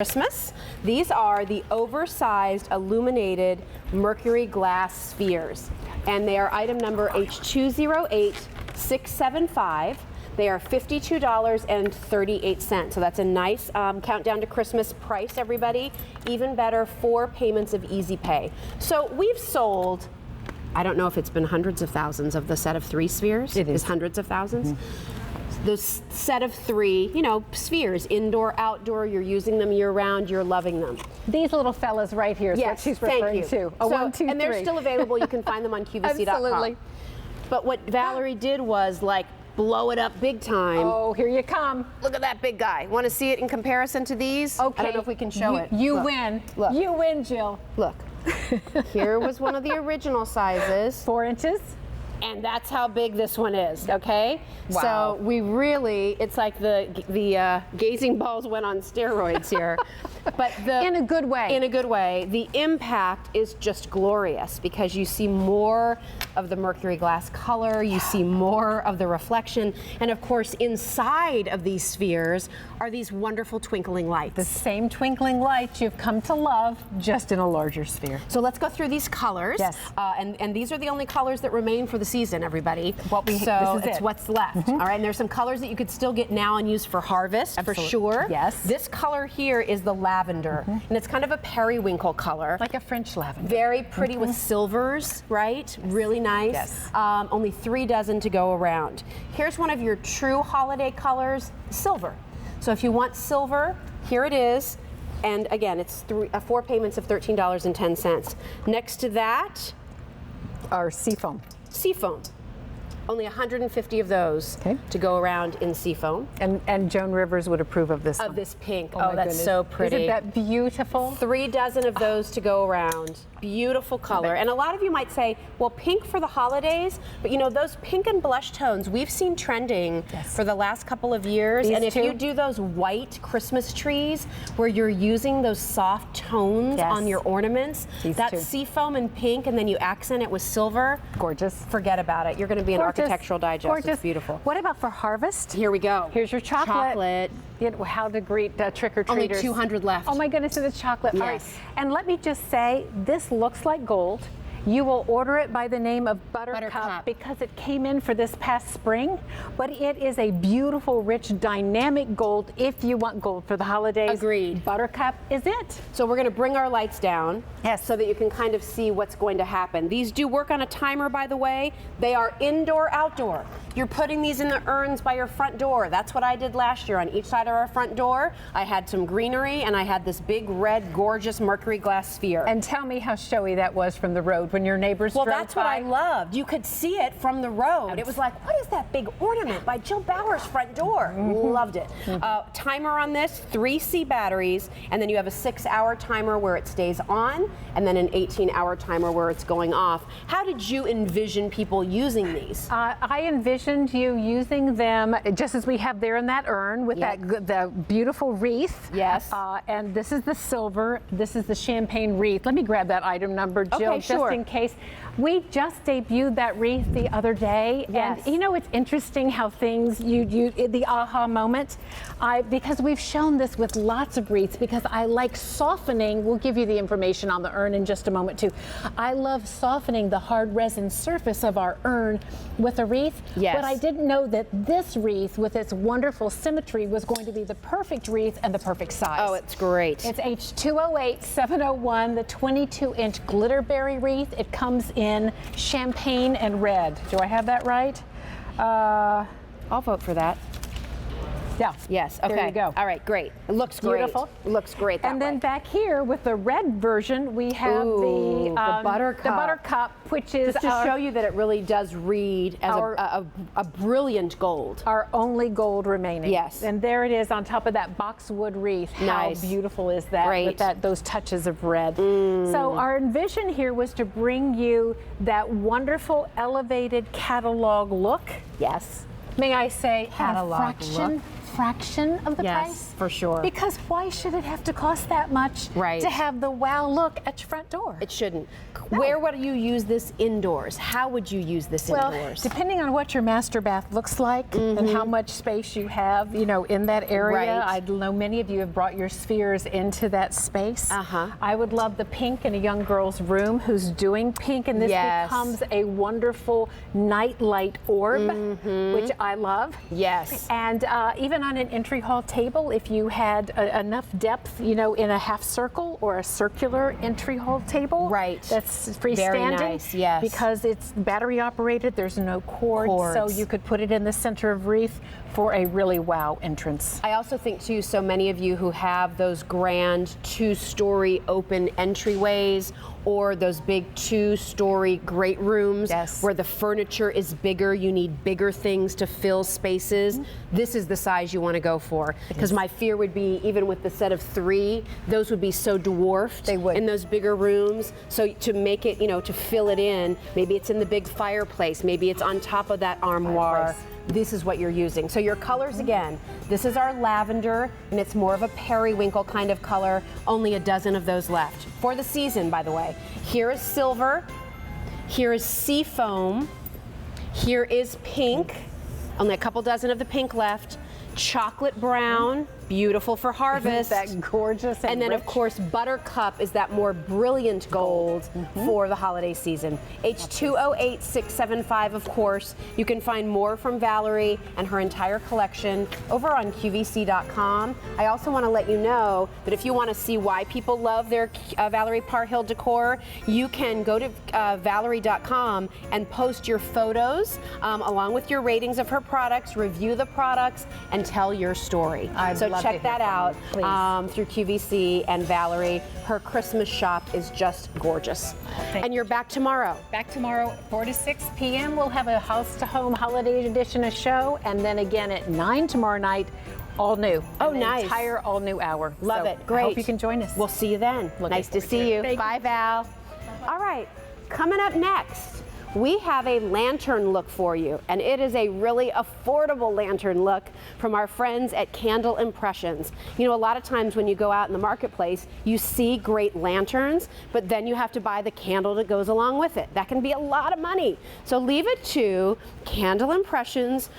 Christmas. These are the oversized illuminated mercury glass spheres, and they are item number H208675. They are $52.38. So that's a nice countdown to Christmas price, everybody. Even better, 4 payments of easy pay. So we've sold, I don't know if it's been hundreds of thousands of the set of 3 spheres. It is hundreds of thousands. The set of 3, you know, spheres, indoor, outdoor, you're using them year round, you're loving them. These little fellas right here is what she's referring to. So, 1, 2, 3. and they're still available. You can find them on QVC.com. Absolutely. But what Valerie did was like blow it up big time. Oh, here you come. Look at that big guy. Want to see it in comparison to these? Okay. I don't know if we can show it. You Look. win. Look. You win, Jill. Look. Here was one of the original sizes. 4 inches. And that's how big this one is, okay? Wow. So we really, it's like the gazing balls went on steroids here. But in a good way. In a good way. The impact is just glorious because you see more of the mercury glass color, you see more of the reflection, and of course inside of these spheres are these wonderful twinkling lights. The same twinkling lights you've come to love, just in a larger sphere. So let's go through these colors. Yes. And these are the only colors that remain for the season, everybody. So it's what's left. All right, and there's some colors that you could still get now and use for harvest, for sure. Yes. This color here is the lavender, and it's kind of a periwinkle color. Like a French lavender. Very pretty with silvers, right? Really nice. Yes. Only 3 dozen to go around. Here's one of your true holiday colors, silver. So if you want silver, here it is. And again, it's 4 payments of $13.10. Next to that, Our seafoam. seafoam. Only 150 of those to go around in seafoam. And Joan Rivers would approve of this one. Of this pink. Oh, Oh, my that's goodness. so pretty. Isn't that beautiful? 3 dozen of those to go around. Beautiful color. And a lot of you might say, well, pink for the holidays, but you know, those pink and blush tones we've seen trending for the last couple of years. These and if two. you do those white Christmas trees where you're using those soft tones on your ornaments, These that two. seafoam and pink, and then you accent it with silver, Gorgeous. forget about it. You're going to be an Gorgeous. Architectural Digest. Gorgeous. It's beautiful. What about for harvest? Here we go. Here's your chocolate. Chocolate. How to greet trick-or-treaters. Only 200 left. Oh my goodness, and it's chocolate. Yes. All right. And let me just say, this looks like gold. You will order it by the name of Buttercup because it came in for this past spring, but it is a beautiful, rich, dynamic gold if you want gold for the holidays. Agreed. Buttercup is it. So we're going to bring our lights down so that you can kind of see what's going to happen. These do work on a timer, by the way. They are indoor, outdoor. You're putting these in the urns by your front door. That's what I did last year on each side of our front door. I had some greenery and I had this big, red, gorgeous mercury glass sphere. And tell me how showy that was from the road when your neighbors drove by. Well, that's what I loved. You could see it from the road. It was like, what is that big ornament by Jill Bauer's front door? Loved it. Timer on this, 3 C batteries, and then you have a 6-hour timer where it stays on, and then an 18-hour timer where it's going off. How did you envision people using these? I envisioned you using them just as we have there in that urn with the beautiful wreath. Yes. And this is the silver. This is the champagne wreath. Let me grab that item number, Jill, Okay, just in case. We just debuted that wreath the other day, Yes. and you know, it's interesting how things the aha moment. Because we've shown this with lots of wreaths because I like softening. We'll give you the information on the urn in just a moment too. I love softening the hard resin surface of our urn with a wreath. Yes. But I didn't know that this wreath with its wonderful symmetry was going to be the perfect wreath and the perfect size. Oh, it's great. It's H208701, the 22-inch glitterberry wreath. It comes in champagne and red. Do I have that right? I'll vote for that. Yeah. Yes. Okay. There you go. All right. Great. It looks Beautiful. great. It looks great. That And then way. back here with the red version, we have the Buttercup. The Buttercup, which is just to show you that it really does read as a brilliant gold. our only gold remaining. Yes. And there it is on top of that boxwood wreath. Nice. How beautiful is that Great. with those touches of red. So our envision here was to bring you that wonderful elevated catalog look. Yes. May I say, Catalog at a fraction, fraction of the Yes, price. for sure. Because why should it have to cost that much Right. to have the wow look at your front door? It shouldn't. Where would you use this indoors? How would you use this Well, indoors? depending on what your master bath looks like and how much space you have, you know, in that area. Right. I know many of you have brought your spheres into that space. I would love the pink in a young girl's room who's doing pink, and this becomes a wonderful night light orb, which I love. Yes. And even on an entry hall table, if you had enough depth, you know, in a half circle or a circular entry hall table, Right. that's freestanding. Very nice, yes. Because it's battery operated, there's no cord, so you could put it in the center of wreath for a really wow entrance. I also think too, so many of you who have those grand 2-story open entryways or those big 2-story great rooms where the furniture is bigger, you need bigger things to fill spaces. This is the size you want to go for. Because my fear would be, even with the set of 3, those would be so dwarfed in those bigger rooms. So to make it, you know, to fill it in, maybe it's in the big fireplace, maybe it's on top of that armoire. This is what you're using. So your colors again, this is our lavender, and it's more of a periwinkle kind of color, only a dozen of those left. For the season, by the way. Here is silver, here is sea foam, here is pink, only a couple dozen of the pink left, chocolate brown, beautiful for harvest. Isn't that gorgeous and then rich? of course buttercup is that more brilliant gold for the holiday season. H208675, of course. You can find more from Valerie and her entire collection over on QVC.com. I also want to let you know that if you want to see why people love their Valerie Parhill decor, you can go to Valerie.com and post your photos along with your ratings of her products, review the products, and tell your story. So check that out through QVC and Valerie. Her Christmas shop is just gorgeous. And you're back tomorrow. Back tomorrow, 4 to 6 p.m. We'll have a House to Home Holiday Edition of show, and then again at 9 tomorrow night, all new. Oh, nice. Entire all new hour. Love it. Great. I hope you can join us. We'll see you then. Nice to see you. Bye, Val. All right, coming up next, we have a lantern look for you, and it is a really affordable lantern look from our friends at Candle Impressions. You know, a lot of times when you go out in the marketplace, you see great lanterns, but then you have to buy the candle that goes along with it. That can be a lot of money. So leave it to Candle Impressions